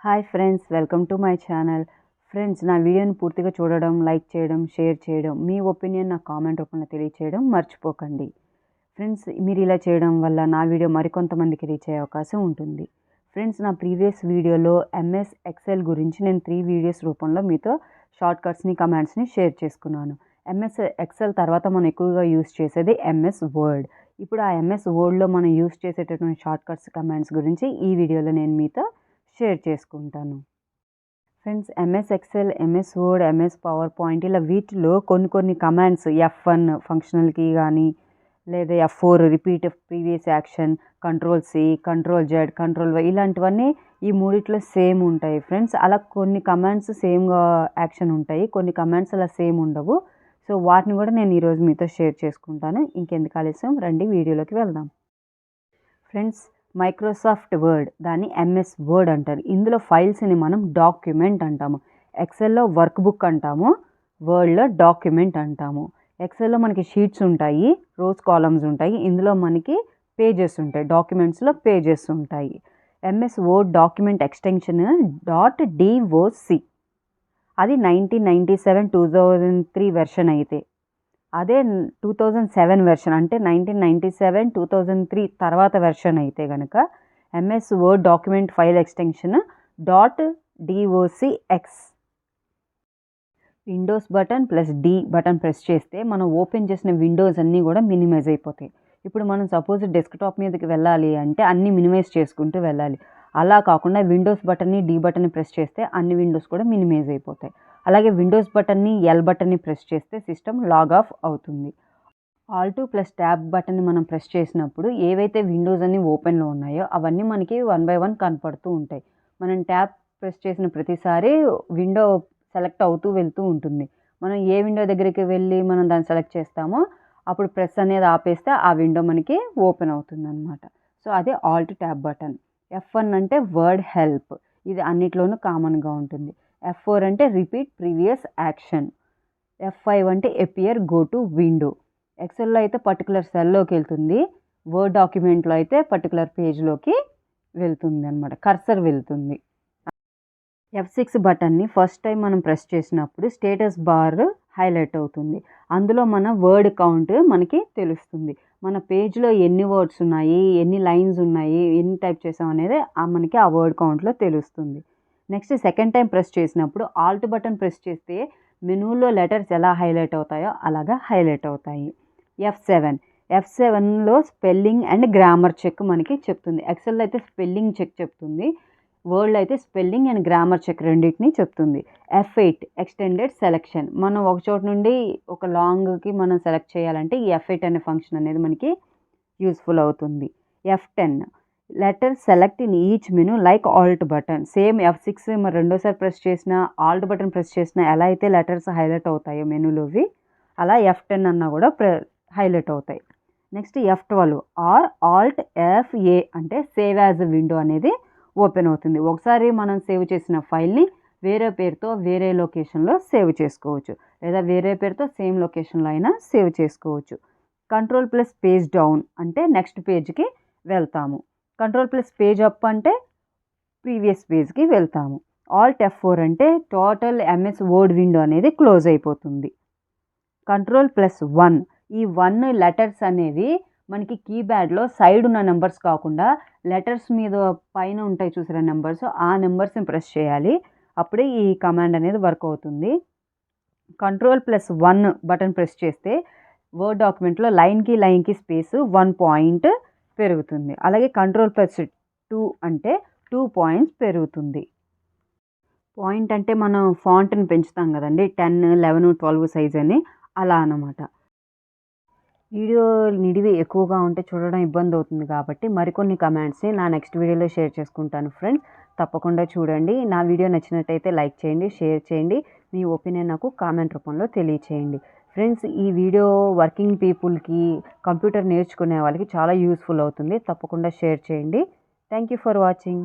Hi friends, welcome to my channel. Friends, నా వీడియోని పూర్తిగా చూడడం, లైక్ చేయడం, షేర్ చేయడం, మీ ఒపీనియన్ నా కామెంట్ రూపంలో తెలియచేయడం మర్చిపోకండి. ఫ్రెండ్స్, మీరు ఇలా చేయడం వల్ల నా వీడియో మరికొంతమందికి రీచ్ అయ్యే అవకాశం ఉంటుంది. ఫ్రెండ్స్, నా ప్రీవియస్ వీడియోలో ఎంఎస్ ఎక్సెల్ గురించి నేను 3 వీడియోస్ రూపంలో మీతో షార్ట్ కట్స్ని, కమాండ్స్ని షేర్ చేసుకున్నాను. ఎంఎస్ ఎక్సెల్ తర్వాత మనం ఎక్కువగా యూస్ చేసేది ఎంఎస్ వర్డ్. ఇప్పుడు ఆ ఎంఎస్ వర్డ్లో మనం యూస్ చేసేటటువంటి షార్ట్ కట్స్, కమాండ్స్ గురించి ఈ వీడియోలో నేను మీతో షేర్ చేసుకుంటాను. Friends, MS Excel, MS word, MS power point ఇలా వీటిలో కొన్ని కమాండ్స్ F1 ఫంక్షనల్కి కానీ, లేదా F4 రిపీట్ ప్రీవియస్ యాక్షన్, కంట్రోల్-C, కంట్రోల్-Z, కంట్రోల్-Y ఇలాంటివన్నీ ఈ మూడిట్లో సేమ్ ఉంటాయి. ఫ్రెండ్స్, అలా కొన్ని కమాండ్స్ సేమ్గా యాక్షన్ ఉంటాయి, కొన్ని కమాండ్స్ అలా సేమ్ ఉండవు. సో వాటిని కూడా నేను ఈరోజు మీతో షేర్ చేసుకుంటాను. ఇంకెందుకు ఆలస్యం, రండి వీడియోలోకి వెళ్దాం. ఫ్రెండ్స్, మైక్రోసాఫ్ట్ వర్డ్, దాన్ని ఎంఎస్ వర్డ్ అంటారు. ఇందులో ఫైల్స్ని మనం డాక్యుమెంట్ అంటాము. ఎక్సెల్లో వర్క్ బుక్ అంటాము, వర్డ్లో డాక్యుమెంట్ అంటాము. ఎక్సెల్లో మనకి షీట్స్ ఉంటాయి, రోస్ కాలమ్స్ ఉంటాయి, ఇందులో మనకి పేజెస్ ఉంటాయి, డాక్యుమెంట్స్లో పేజెస్ ఉంటాయి. MS word document extension .doc, అది 1997, 2003 వెర్షన్ అయితే, అదే 2007 వెర్షన్ అంటే 1997, 2003 తర్వాత వెర్షన్ అయితే కనుక MS word document file extension .docx. Windows button plus D button press చేస్తే మనం ఓపెన్ చేసిన విండోస్ అన్నీ కూడా మినిమైజ్ అయిపోతాయి. ఇప్పుడు మనం సపోజ్ డెస్క్టాప్ మీదకి వెళ్ళాలి అంటే అన్నీ మినిమైజ్ చేసుకుంటూ వెళ్ళాలి. అలా కాకుండా విండోస్ బటన్ని, D బటన్ని ప్రెస్ చేస్తే అన్ని విండోస్ కూడా మినిమైజ్ అయిపోతాయి. అలాగే విండోస్ బటన్ని, L బటన్ని ప్రెస్ చేస్తే సిస్టమ్ లాగ్ ఆఫ్ అవుతుంది. Alt ప్లస్ ట్యాబ్ బటన్ని మనం ప్రెస్ చేసినప్పుడు ఏవైతే విండోస్ అన్నీ ఓపెన్లో ఉన్నాయో అవన్నీ మనకి 1 by 1 కనపడుతూ ఉంటాయి. మనం ట్యాబ్ ప్రెస్ చేసిన ప్రతిసారి విండో సెలెక్ట్ అవుతూ వెళ్తూ ఉంటుంది. మనం ఏ విండో దగ్గరికి వెళ్ళి మనం దాన్ని సెలెక్ట్ చేస్తామో అప్పుడు ప్రెస్ అనేది ఆపేస్తే ఆ విండో మనకి ఓపెన్ అవుతుంది అనమాట. సో అదే Alt ట్యాబ్ బటన్. F1 అంటే వర్డ్ హెల్ప్, ఇది అన్నిట్లోనూ కామన్గా ఉంటుంది. F4 అంటే రిపీట్ ప్రీవియస్ యాక్షన్. F5 అంటే అపియర్ గో టు విండో. ఎక్సెల్లో అయితే పర్టికులర్ సెల్లోకి వెళ్తుంది, వర్డ్ డాక్యుమెంట్లో అయితే పర్టికులర్ పేజ్లోకి వెళ్తుంది అనమాట, కర్సర్ వెళ్తుంది. F6 బటన్ని ఫస్ట్ టైం మనం ప్రెస్ చేసినప్పుడు స్టేటస్ బార్ హైలైట్ అవుతుంది. అందులో మన వర్డ్ కౌంట్ మనకి తెలుస్తుంది. మన పేజ్లో ఎన్ని వర్డ్స్ ఉన్నాయి, ఎన్ని లైన్స్ ఉన్నాయి, ఎన్ని టైప్ చేసాం అనేది మనకి ఆ వర్డ్ కౌంట్లో తెలుస్తుంది. నెక్స్ట్ సెకండ్ టైం ప్రెస్ చేసినప్పుడు Alt బటన్ ప్రెస్ చేస్తే మెనూలో లెటర్స్ ఎలా హైలైట్ అవుతాయో అలాగా హైలైట్ అవుతాయి. F7లో స్పెల్లింగ్ అండ్ గ్రామర్ చెక్ మనకి చెప్తుంది. ఎక్సెల్లో అయితే స్పెల్లింగ్ చెక్ చెప్తుంది, వర్డ్లో అయితే స్పెల్లింగ్ అండ్ గ్రామర్ చెక్ రెండింటిని చెప్తుంది. F8 ఎక్స్టెండెడ్ సెలెక్షన్, మనం ఒక చోట నుండి ఒక లాంగ్కి మనం సెలెక్ట్ చేయాలంటే ఈ F8 అనే ఫంక్షన్ అనేది మనకి యూస్ఫుల్ అవుతుంది. F10 letter select in each menu like Alt button. Same F6 మరి రెండోసారి ప్రెస్ చేసిన, Alt బటన్ ప్రెస్ చేసిన ఎలా అయితే లెటర్స్ హైలైట్ అవుతాయో మెనూలోవి, అలా F10 అన్నా కూడా హైలైట్ అవుతాయి. Next F12 are Alt F8 అంటే సేవ్ యాజ్ విండో అనేది ఓపెన్ అవుతుంది. ఒకసారి మనం సేవ్ చేసిన ఫైల్ని వేరే పేరుతో వేరే లొకేషన్లో సేవ్ చేసుకోవచ్చు, లేదా వేరే పేరుతో సేమ్ లొకేషన్లో అయినా సేవ్ చేసుకోవచ్చు. కంట్రోల్ ప్లస్ పేజ్ డౌన్ అంటే నెక్స్ట్ పేజ్కి వెళ్తాము. కంట్రోల్ ప్లస్ పేజ్ అప్ అంటే ప్రీవియస్ పేజ్కి వెళ్తాము. Alt F4 అంటే టోటల్ ఎంఎస్ వర్డ్ విండో అనేది క్లోజ్ అయిపోతుంది. కంట్రోల్ ప్లస్ 1, ఈ 1 లెటర్స్ అనేవి మనకి కీప్యాడ్లో సైడ్ ఉన్న నెంబర్స్ కాకుండా లెటర్స్ మీద పైన ఉంటాయి చూసారా నెంబర్స్, ఆ నెంబర్స్ని ప్రెస్ చేయాలి, అప్పుడే ఈ కమాండ్ అనేది వర్క్ అవుతుంది. కంట్రోల్ ప్లస్ 1 బటన్ ప్రెస్ చేస్తే వర్డ్ డాక్యుమెంట్లో లైన్కి స్పేస్ 1 పాయింట్ పెరుగుతుంది. అలాగే కంట్రోల్ ప్లస్ 2 అంటే 2 పాయింట్స్ పెరుగుతుంది. పాయింట్ అంటే మనం ఫాంట్ని పెంచుతాం కదండి, 10, 11, 12 సైజ్ అని, అలా అన్నమాట. వీడియో నిడివి ఎక్కువగా ఉంటే చూడడం ఇబ్బంది అవుతుంది కాబట్టి మరికొన్ని కమాండ్స్ని నా నెక్స్ట్ వీడియోలో షేర్ చేసుకుంటాను. ఫ్రెండ్స్, తప్పకుండా చూడండి. నా వీడియో నచ్చినట్టయితే లైక్ చేయండి, షేర్ చేయండి, మీ ఒపీనియన్ నాకు కామెంట్ రూపంలో తెలియచేయండి. ఫ్రెండ్స్, ఈ వీడియో వర్కింగ్ పీపుల్కి, కంప్యూటర్ నేర్చుకునే వాళ్ళకి చాలా యూస్ఫుల్ అవుతుంది. తప్పకుండా షేర్ చేయండి. Thank you for watching.